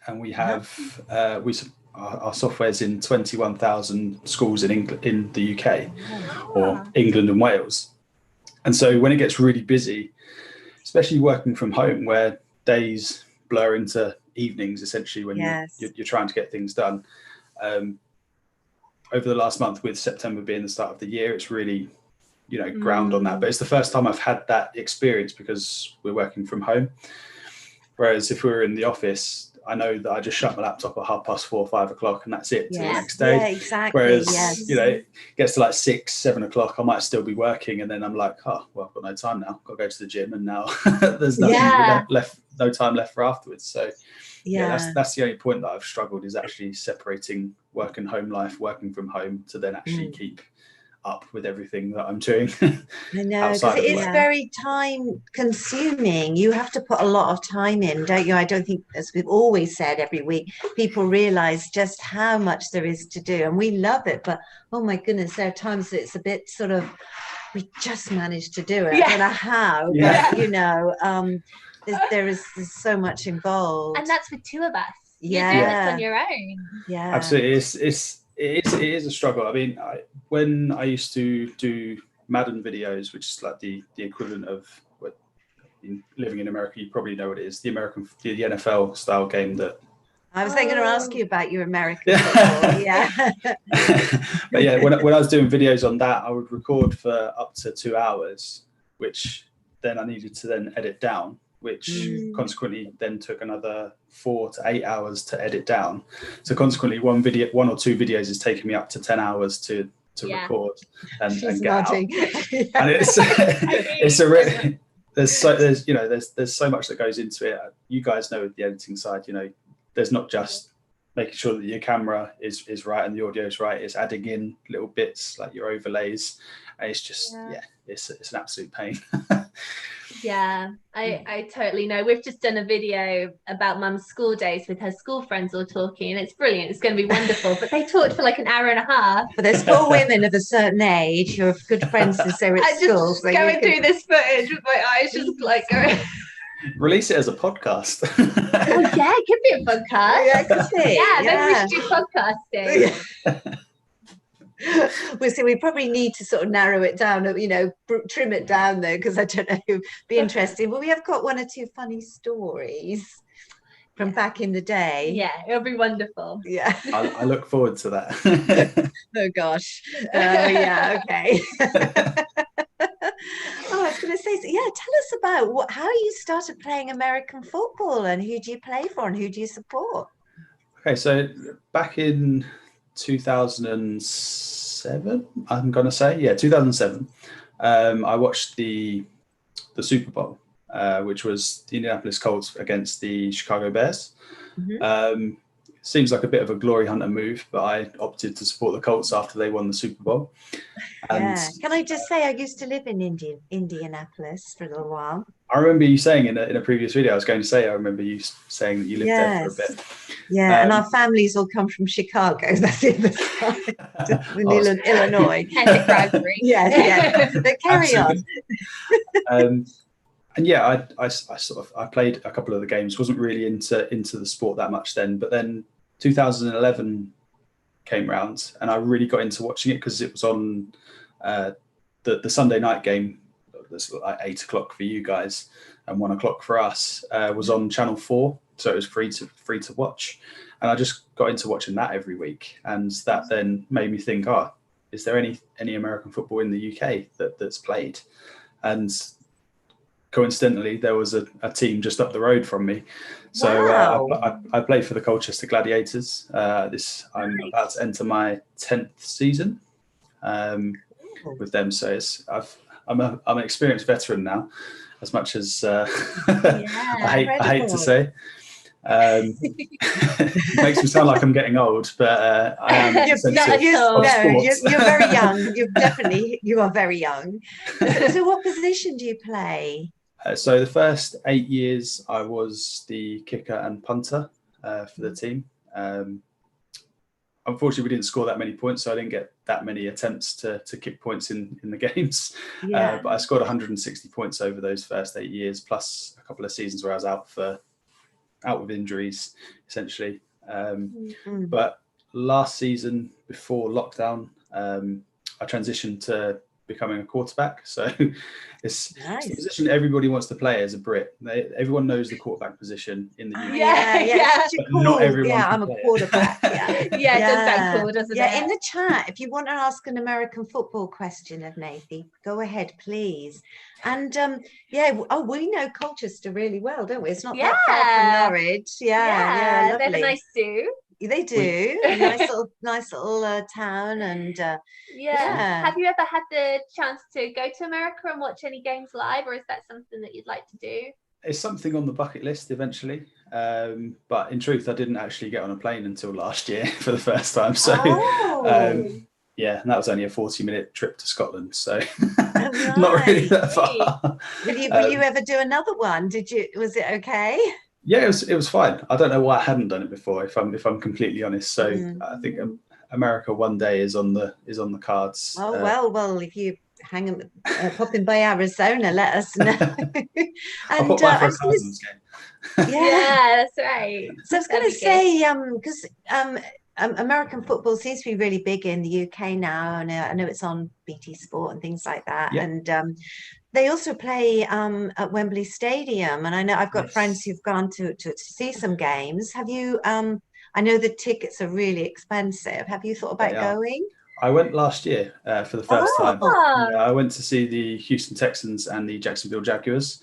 and we have our software's in 21,000 schools in the UK or England and Wales. And so when it gets really busy, especially working from home, where days blur into evenings, essentially, when you're trying to get things done. Over the last month, with September being the start of the year, it's really, ground on that. But it's the first time I've had that experience because we're working from home. Whereas if we were in the office, I know that I just shut my laptop at 4:30 or 5 o'clock and that's it till the next day. Yeah, exactly. Whereas, it gets to like 6, 7 o'clock, I might still be working, and then I'm like, I've got no time now. Got to go to the gym, and now there's nothing left, no time left for afterwards. So that's the only point that I've struggled, is actually separating work and home life, working from home, to then actually keep up with everything that I'm doing. I know, because it is very time consuming. You have to put a lot of time in, don't you? I don't think, as we've always said every week, people realize just how much there is to do, and we love it, but oh my goodness, there are times that it's a bit sort of, we just managed to do it. I don't know how, but there's so much involved, and that's with two of us. You're doing this on your own. Absolutely. It is a struggle. I mean, when I used to do Madden videos, which is like the equivalent of living in America, you probably know what it is, the NFL style game that. I was going to ask you about your American football. But yeah, when I was doing videos on that, I would record for up to 2 hours, which then I needed to then edit down, which consequently then took another 4 to 8 hours to edit down. So consequently, one or two videos is taking me up to 10 hours to record and get out. And it's a really, there's so much that goes into it. You guys know with the editing side, there's not just making sure that your camera is right and the audio is right. It's adding in little bits like your overlays, and it's just it's an absolute pain. I totally know. We've just done a video about Mum's school days with her school friends all talking, and it's brilliant. It's going to be wonderful. But they talked for like an hour and a half. But there's 4 women of a certain age who are good friends since they were at school. Just going through this footage with my eyes just like going. Release it as a podcast. It could be a podcast. Yeah, it could be. Maybe we should do podcasting. We probably need to sort of narrow it down, trim it down though, because I don't know, it'd be interesting. But we have got 1 or 2 funny stories from back in the day. Yeah, it'll be wonderful. Yeah. I look forward to that. Oh gosh. Okay. I was going to say, tell us about how you started playing American football, and who do you play for and who do you support? Okay, so back in 2007, I'm going to say, 2007, I watched the Super Bowl, which was the Indianapolis Colts against the Chicago Bears. seems like a bit of a glory hunter move, but I opted to support the Colts after they won the Super Bowl. And, Can I just say I used to live in Indianapolis for a little while. I remember you saying in a previous video, I remember you saying that you lived there for a bit. Yeah, and our families all come from Chicago. That's the other side. Illinois. Yes. But carry on. And yeah, I played a couple of the games. Wasn't really into the sport that much then, but then 2011 came round, and I really got into watching it because it was on the Sunday night game. That's like 8 o'clock for you guys and 1 o'clock for us. Was on Channel 4, so it was free to watch, and I just got into watching that every week, and that then made me think, is there any American football in the UK that's played? And coincidentally, there was a team just up the road from me. So wow. I played for the Colchester Gladiators. I'm about to enter my 10th season with them. So I'm an experienced veteran now, as much as I hate to say. Makes me sound like I'm getting old, but I am. You're very young. You are very young. So what position do you play? So the first 8 years, I was the kicker and punter for the team. Unfortunately, we didn't score that many points, so I didn't get that many attempts to kick points in the games. But I scored 160 points over those first 8 years, plus a couple of seasons where I was out with injuries, essentially. But last season, before lockdown, I transitioned to becoming a quarterback. So it's a position everybody wants to play as a Brit. Everyone knows the quarterback position in the UK. But cool. Not everyone. Yeah, I'm a quarterback. It does sound cool, doesn't it? Yeah, in the chat, if you want to ask an American football question of Nathy, go ahead, please. And we know Colchester really well, don't we? It's not that far from Norwich. Yeah, they have a nice zoo. They do. nice little town, and Have you ever had the chance to go to America and watch any games live, or is that something that you'd like to do? It's something on the bucket list eventually, but in truth, I didn't actually get on a plane until last year for the first time. So, and that was only a 40-minute trip to Scotland, so not really that far. Will you ever do another one? Was it okay? Yeah, it was fine. I don't know why I hadn't done it before, if I'm completely honest. So I think America one day is on the cards. Well, if you pop in by Arizona, let us know. I'll pop by for a Cousins game. Yeah, that's right. So I was going to say, because American football seems to be really big in the UK now, and I know it's on BT Sport and things like that. Yeah. And they also play at Wembley Stadium, and I know I've got friends who've gone to see some games. Have you? I know the tickets are really expensive. Have you thought about going? I went last year for the first time. I went to see the Houston Texans and the Jacksonville Jaguars,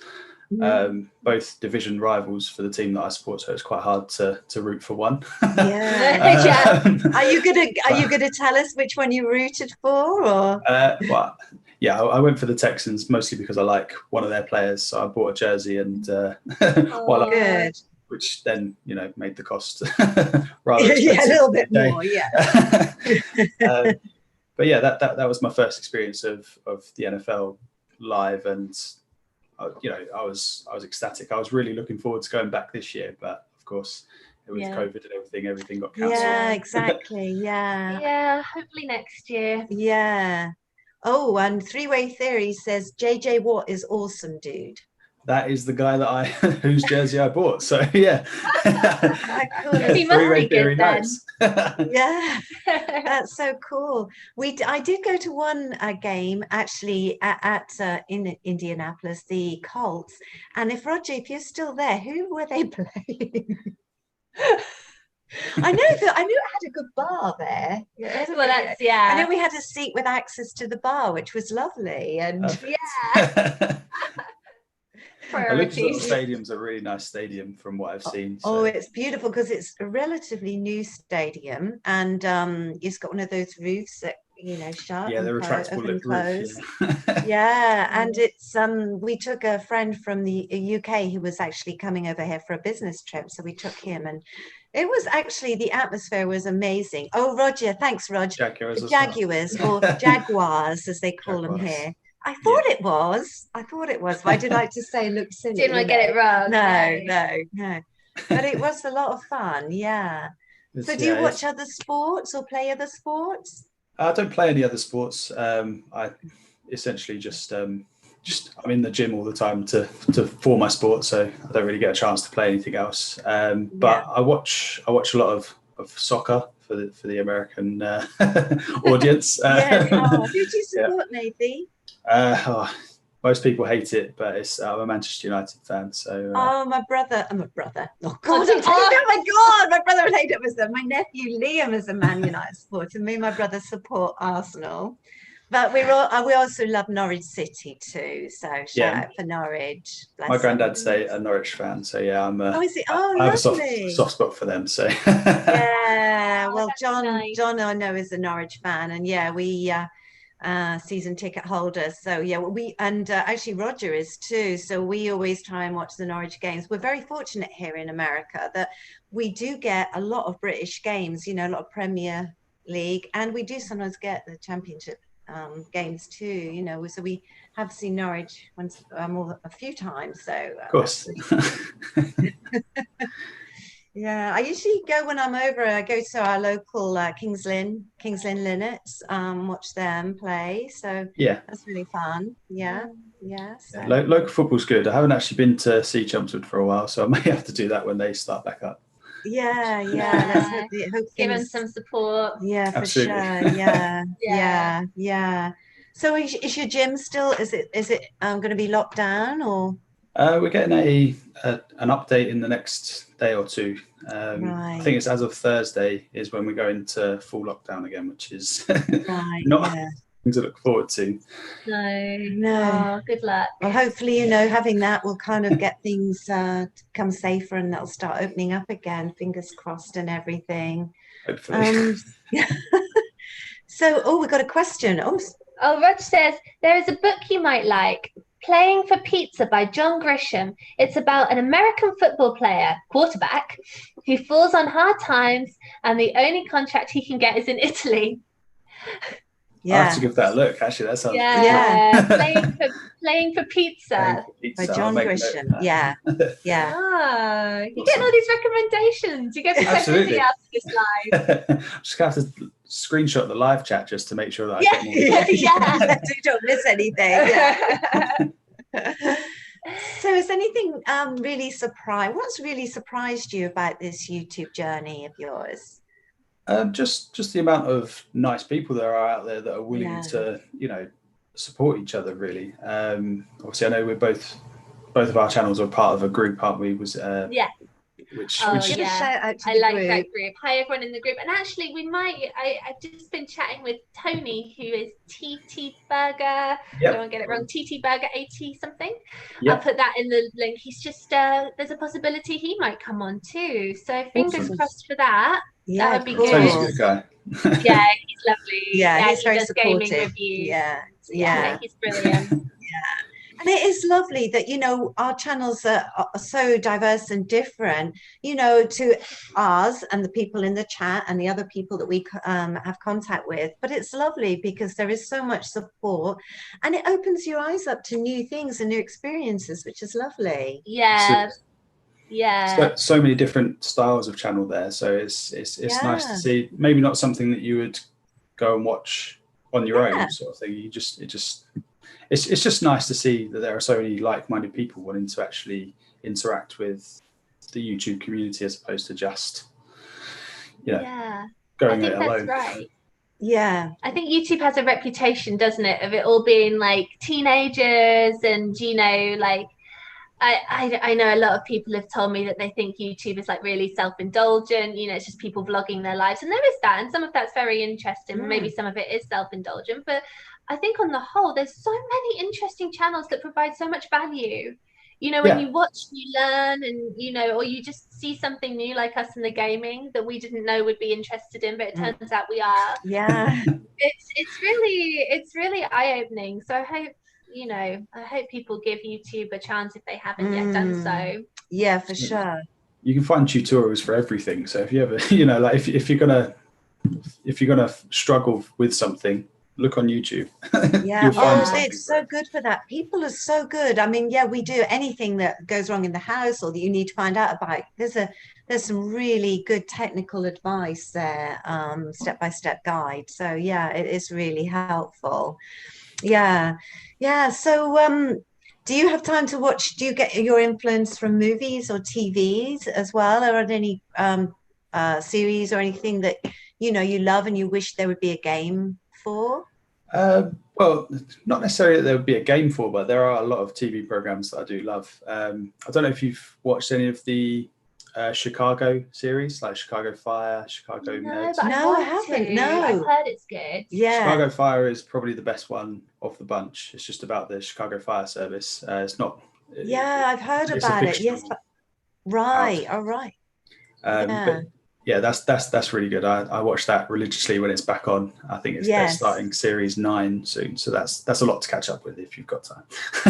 both division rivals for the team that I support. So it's quite hard to root for one. Are you gonna tell us which one you rooted for? Or? I went for the Texans mostly because I like one of their players. So I bought a jersey and which then made the cost rather expensive. A little bit more. But yeah, that was my first experience of the NFL live, and I was ecstatic. I was really looking forward to going back this year, but of course, with COVID and everything got cancelled. Yeah, exactly. Yeah, hopefully next year. Yeah. Oh, and Three-Way Theory says JJ Watt is awesome, dude. That is the guy whose jersey I bought. So yeah, he must be good then. Yeah, that's so cool. I did go to one game actually in Indianapolis, the Colts. And if you're still there, who were they playing? I know it had a good bar there. I know we had a seat with access to the bar, which was lovely, and Olympic Stadium's a really nice stadium from what I've seen. So. Oh, it's beautiful because it's a relatively new stadium, and it's got one of those roofs that shut. Yeah, they're retractable roof. And it's we took a friend from the UK who was actually coming over here for a business trip, so we took him, and It was actually, the atmosphere was amazing. Oh, Roger, thanks, Roger. Jaguars, Jaguars or Jaguars, as they call them here. I thought it was. But I did like to say, look silly. Didn't want to get it wrong. No. But it was a lot of fun, yeah. So do you watch other sports or play other sports? I don't play any other sports. I essentially just I'm in the gym all the time for my sport, so I don't really get a chance to play anything else. But I watch a lot of soccer for the American audience. Yes. Who do you support, Nathy? Most people hate it, but I'm a Manchester United fan. So my brother. I'm a brother. Oh God! Oh my God! My brother would hate it. My nephew Liam is a Man United supporter. Me and my brother support Arsenal. But we also love Norwich City too. So shout out for Norwich. My granddad's a Norwich fan, so yeah, I'm. Is it? Oh, I have a lovely. soft spot for them. So yeah. Well, John, nice. John, I know is a Norwich fan, and yeah, we season ticket holders. So yeah, actually Roger is too. So we always try and watch the Norwich games. We're very fortunate here in America that we do get a lot of British games. You know, a lot of Premier League, and we do sometimes get the Championship games too, you know, so we have seen Norwich once a few times, so of course. Yeah, I usually go when I'm over. I go to our local Kings Lynn Linnets, watch them play, so yeah, that's really fun. So. Local football's good. I haven't actually been to see Chelmsford for a while, so I may have to do that when they start back up. Yeah. Let's hope give them some support. Yeah, for Absolutely. Sure. Yeah. So is your gym still? Is it going to be locked down or? We're getting an update in the next day or two. Right. I think it's as of Thursday is when we go into full lockdown again, which is not thing to look forward to. No. Oh, good luck. Well, hopefully, having that will kind of get things to become safer, and they'll start opening up again. Fingers crossed and everything. Hopefully. So, we've got a question. Rog says, there is a book you might like, Playing for Pizza by John Grisham. It's about an American football player, quarterback, who falls on hard times and the only contract he can get is in Italy. Yeah. I have to give that a look. Actually, that sounds Playing for Pizza by John Grisham. Yeah. You're getting all these recommendations. You get so busy after this live. I'm just going to have to screenshot the live chat just to make sure that I get more. So you don't miss anything. So is anything what's really surprised you about this YouTube journey of yours? Just the amount of nice people there are out there that are willing to, support each other. Really. Obviously, I know we're both of our channels are part of a group, aren't we? Which give a shout out to that group. Hi everyone in the group. And actually I've just been chatting with Tony, who is TT Burger. Yep. I don't want to get it wrong. TT Burger 80 something. Yep. I'll put that in the link. He's just there's a possibility he might come on too. So fingers crossed for that. Yeah, that would be cool. good. Tony's a good guy. Yeah, he's lovely. Yeah, he's very does supportive. Gaming reviews. Yeah, he's brilliant. And it is lovely that, our channels are so diverse and different, to ours and the people in the chat and the other people that we have contact with. But it's lovely because there is so much support and it opens your eyes up to new things and new experiences, which is lovely. Yeah. So many different styles of channel there. So it's nice to see. Maybe not something that you would go and watch on your own sort of thing. It's just nice to see that there are so many like-minded people wanting to actually interact with the YouTube community as opposed to just, going it alone. That's right. Yeah. I think YouTube has a reputation, doesn't it, of it all being like teenagers and, I know a lot of people have told me that they think YouTube is like really self-indulgent, it's just people vlogging their lives. And there is that, and some of that's very interesting. Maybe some of it is self-indulgent, but I think on the whole, there's so many interesting channels that provide so much value. When you watch, you learn, and or you just see something new, like us in the gaming that we didn't know would be interested in, but it turns out we are. Yeah, it's really eye-opening. So I hope people give YouTube a chance if they haven't yet done so. Yeah, for sure. you can find tutorials for everything. So if you ever, you know, like if you're gonna struggle with something, look on YouTube. Yeah, You'll find it's so good for that. People are so good. I mean, yeah, we do anything that goes wrong in the house or that you need to find out about. There's some really good technical advice there, step-by-step guide. So yeah, it is really helpful. Yeah, yeah. So do you have time to watch? Do you get your influence from movies or TVs as well, or are there any series or anything that you know you love and you wish there would be a game for? Well, not necessarily that there would be a game for, but there are a lot of TV programs that I do love. I don't know if you've watched any of the Chicago series, like Chicago Fire, Chicago Med. No, I haven't. No, I've heard it's good. Yeah, Chicago Fire is probably the best one of the bunch. It's just about the Chicago Fire Service. It's not. Yeah, I've heard about it. Yes, but right. All right. But yeah, that's really good. I watch that religiously when it's back on. I think they're starting series 9 soon, so that's a lot to catch up with if you've got time.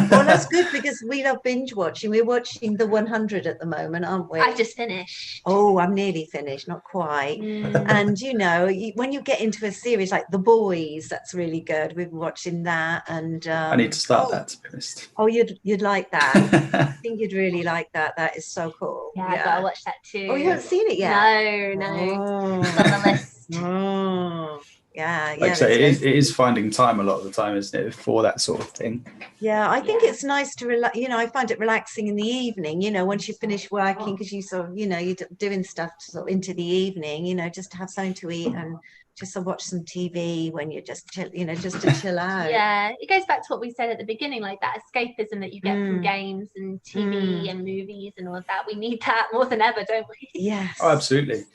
Well, that's good because we love binge watching. We're watching the 100 at the moment, aren't we? I just finished. Oh, I'm nearly finished, not quite. And you know, when you get into a series like The Boys, that's really good. We've been watching that, and I need to start that, to be honest. Oh, you'd like that. I think you'd really like that. That is so cool. Yeah, I've got to watch that too. Oh, you haven't seen it yet? No. Oh. It's on the list. Oh. Yeah, like I say, it is finding time a lot of the time, isn't it, for that sort of thing? Yeah, I think it's nice to relax. You know, I find it relaxing in the evening. You know, once you finish working, because you sort of, you know, you're doing stuff sort of into the evening. You know, just to have something to eat and just to watch some TV when you're just chill, you know, just to chill out. Yeah, it goes back to what we said at the beginning, like that escapism that you get from games and TV and movies and all of that. We need that more than ever, don't we? Yes. Oh, absolutely.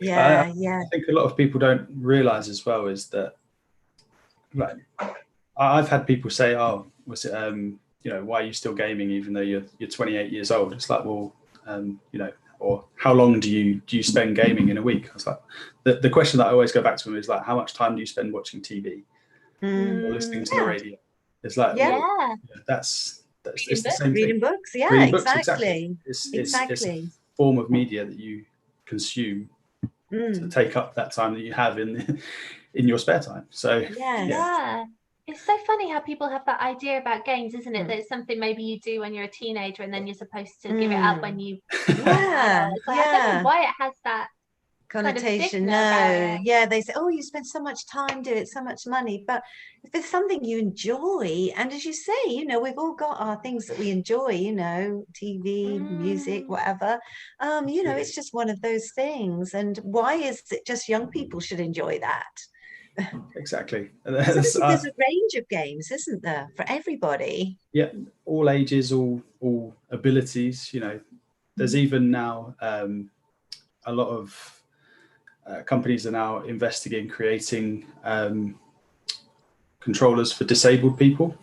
Yeah, I think a lot of people don't realize as well is that, like, I've had people say, "Oh, was it, you know, why are you still gaming even though you're 28 years old?" It's like, well, you know, or how long do you spend gaming in a week? I was like, the question that I always go back to them is like, how much time do you spend watching TV or listening to the radio? It's like, well, that's it's the same reading thing. Books, yeah, reading exactly. Books, exactly. It's a form of media that you consume to take up that time that you have in your spare time. So yeah. It's so funny how people have that idea about games, isn't it? That it's something maybe you do when you're a teenager and then you're supposed to give it up when you I don't know why it has that connotation. Kind of yeah, they say, oh, you spend so much time doing it, so much money, but if there's something you enjoy, and as you say, you know, we've all got our things that we enjoy, you know, TV, music, whatever, you know, it's just one of those things. And why is it just young people should enjoy that? Exactly. There's a range of games, isn't there, for everybody? Yeah, all ages, all abilities, you know. There's even now a lot of companies are now investing in creating controllers for disabled people.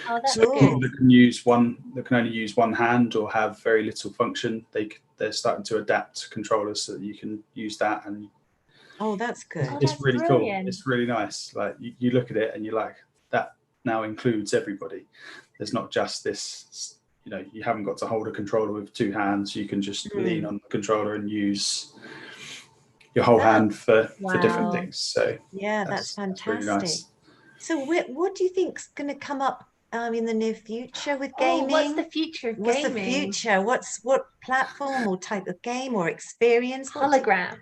Oh, that's so good. People that can only use one hand or have very little function, they're starting to adapt controllers so that you can use that. And oh, that's good. It's really brilliant. Cool. It's really nice. Like you look at it and you're like, that now includes everybody. There's not just this, you know, you haven't got to hold a controller with two hands. You can just lean on the controller and use your whole hand for different things. So yeah, that's fantastic. Really nice. So what do you think's going to come up in the near future with gaming? What's the future of gaming? What's the future? What platform or type of game or experience? Holograms.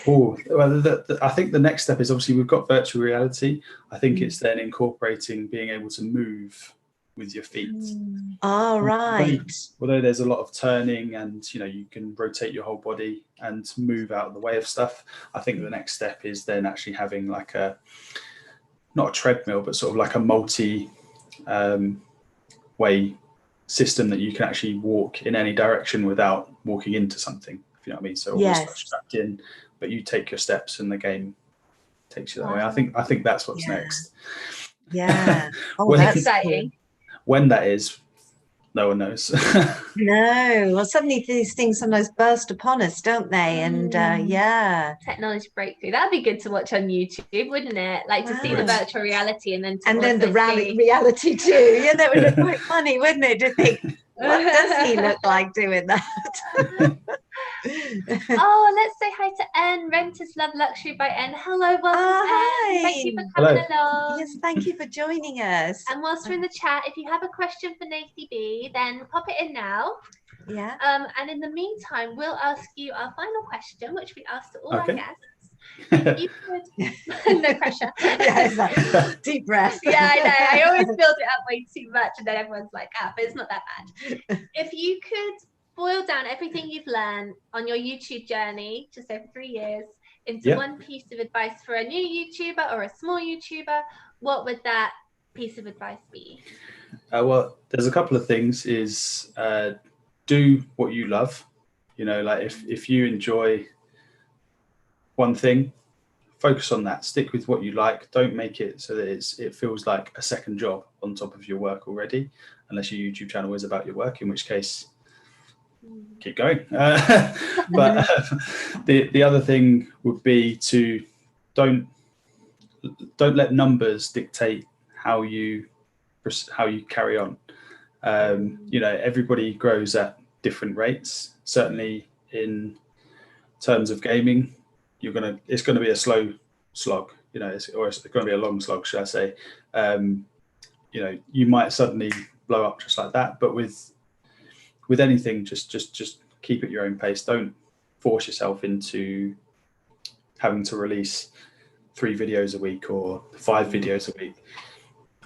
Oh, well, I think the next step is obviously we've got virtual reality. I think it's then incorporating being able to move with your feet. Oh, right. Although there's a lot of turning and, you know, you can rotate your whole body and move out of the way of stuff. I think the next step is then actually having like not a treadmill, but sort of like a multi way system that you can actually walk in any direction without walking into something, if you know what I mean. So almost strapped in, but you take your steps and the game takes you that way. I think that's what's next. Yeah. Oh, that's exciting. When that is, no one knows. No. Well, suddenly these things sometimes burst upon us, don't they? And technology breakthrough. That'd be good to watch on YouTube, wouldn't it? Like to see the virtual reality and then the reality too. Yeah, that would look quite funny, wouldn't it? To think, What does he look like doing that? Oh, let's say hi to N. Renters Love Luxury by N. Hello, welcome, hi. N. Thank you for coming along. Yes, thank you for joining us. And whilst we're in the chat, if you have a question for NathyB, then pop it in now. Yeah. And in the meantime, we'll ask you our final question, which we asked to all our Okay. guests. If you could, no pressure. Yeah, it's like, deep breath. Yeah, I know. I always build it up way too much, and then everyone's like, but it's not that bad. If you could boil down everything you've learned on your YouTube journey, just over 3 years, into one piece of advice for a new YouTuber or a small YouTuber, what would that piece of advice be? Well, there's a couple of things. Is do what you love. You know, like if you enjoy one thing, focus on that. Stick with what you like. Don't make it so that it feels like a second job on top of your work already, unless your YouTube channel is about your work, in which case keep going. But the other thing would be to don't let numbers dictate how you carry on. You know, everybody grows at different rates. Certainly in terms of gaming, it's going to be a slow slog, you know, it's going to be a long slog, should I say. You know, you might suddenly blow up just like that, but with anything, just keep at your own pace. Don't force yourself into having to release 3 videos a week or 5 videos a week.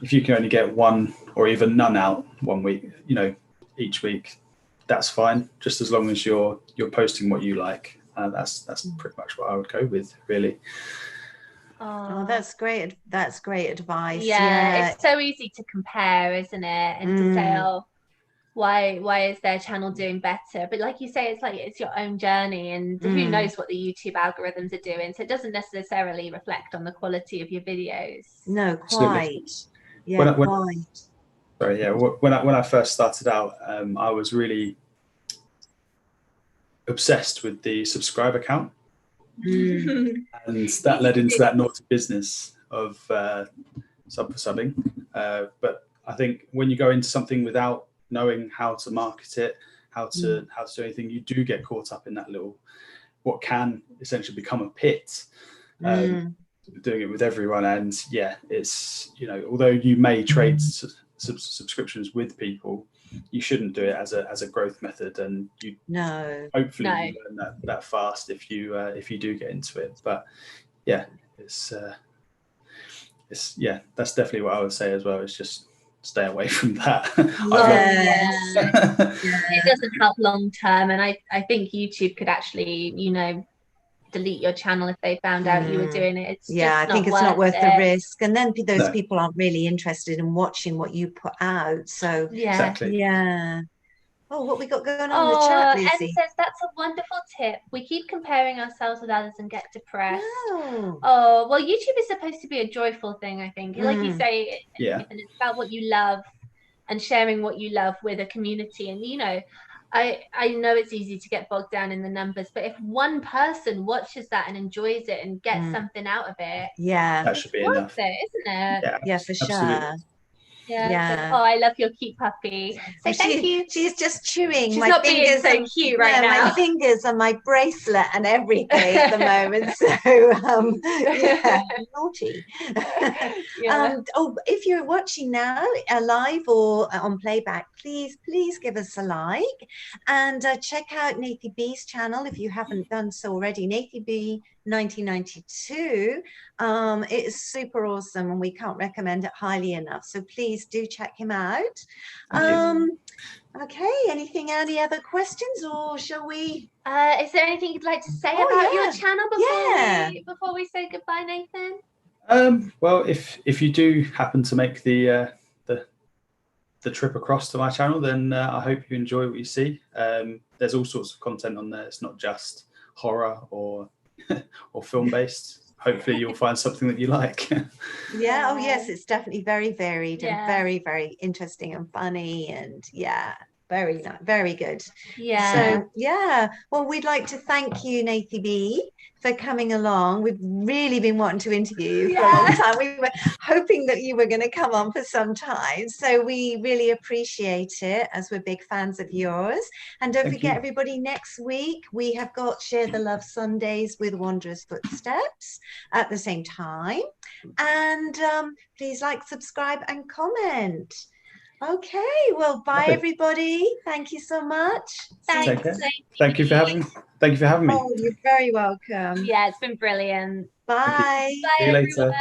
If you can only get 1 or even none out 1 week, you know, each week, that's fine. Just as long as you're posting what you like. That's pretty much what I would go with, really. Oh, that's great. That's great advice. Yeah, it's so easy to compare, isn't it? And to say, oh, why is their channel doing better? But like you say, it's like it's your own journey, and who knows what the YouTube algorithms are doing. So it doesn't necessarily reflect on the quality of your videos. No, quite. Absolutely. Yeah, quite. Sorry, yeah. When I first started out, I was really obsessed with the subscriber count, and that led into that naughty business of sub for subbing. But I think when you go into something without knowing how to market it, how to do anything, you do get caught up in that little, what can essentially become a pit. Doing it with everyone, and yeah, it's, you know, although you may trade subscriptions with people, you shouldn't do it as a growth method, and you hopefully you learn that fast if you do get into it. But yeah, it's yeah, that's definitely what I would say as well. It's just stay away from that. It doesn't help long term, and I think YouTube could actually, you know, delete your channel if they found out you were doing it. I think it's not worth the risk, and then those people aren't really interested in watching what you put out. So exactly. Oh, what we got going on in the chat, Lucy? Ed says that's a wonderful tip. We keep comparing ourselves with others and get depressed. Oh, well, YouTube is supposed to be a joyful thing, I think. Like you say, and it's about what you love and sharing what you love with a community. And, you know, I know it's easy to get bogged down in the numbers, but if one person watches that and enjoys it and gets something out of it, that should be enough, isn't it? Yeah, for sure. Yeah. Oh, I love your cute puppy. So thank you. She's just chewing. She's my not fingers being so cute right now. My fingers and my bracelet and everything at the moment. So naughty. If you're watching now live or on playback, please give us a like, and check out NathyB's channel if you haven't done so already. NathyB1992. It is super awesome, and we can't recommend it highly enough. So please do check him out. Okay, any other questions, or shall we? Is there anything you'd like to say about your channel before we say goodbye, Nathan? Well, if you do happen to make the trip across to my channel, then I hope you enjoy what you see. There's all sorts of content on there. It's not just horror or film based. Hopefully you'll find something that you like. Yes, it's definitely very varied and very, very interesting and funny, and Very nice, very good. Yeah. So yeah, well, we'd like to thank you, NathyB, for coming along. We've really been wanting to interview you for a long time. We were hoping that you were going to come on for some time. So we really appreciate it, as we're big fans of yours. And don't forget, everybody, next week we have got Share the Love Sundays with Wanderer's Footsteps at the same time. And please like, subscribe and comment. Okay, well, bye everybody. Thank you so much. Thanks. Thank you for having me. Oh, you're very welcome. Yeah, it's been brilliant. Bye. See you later. Everyone.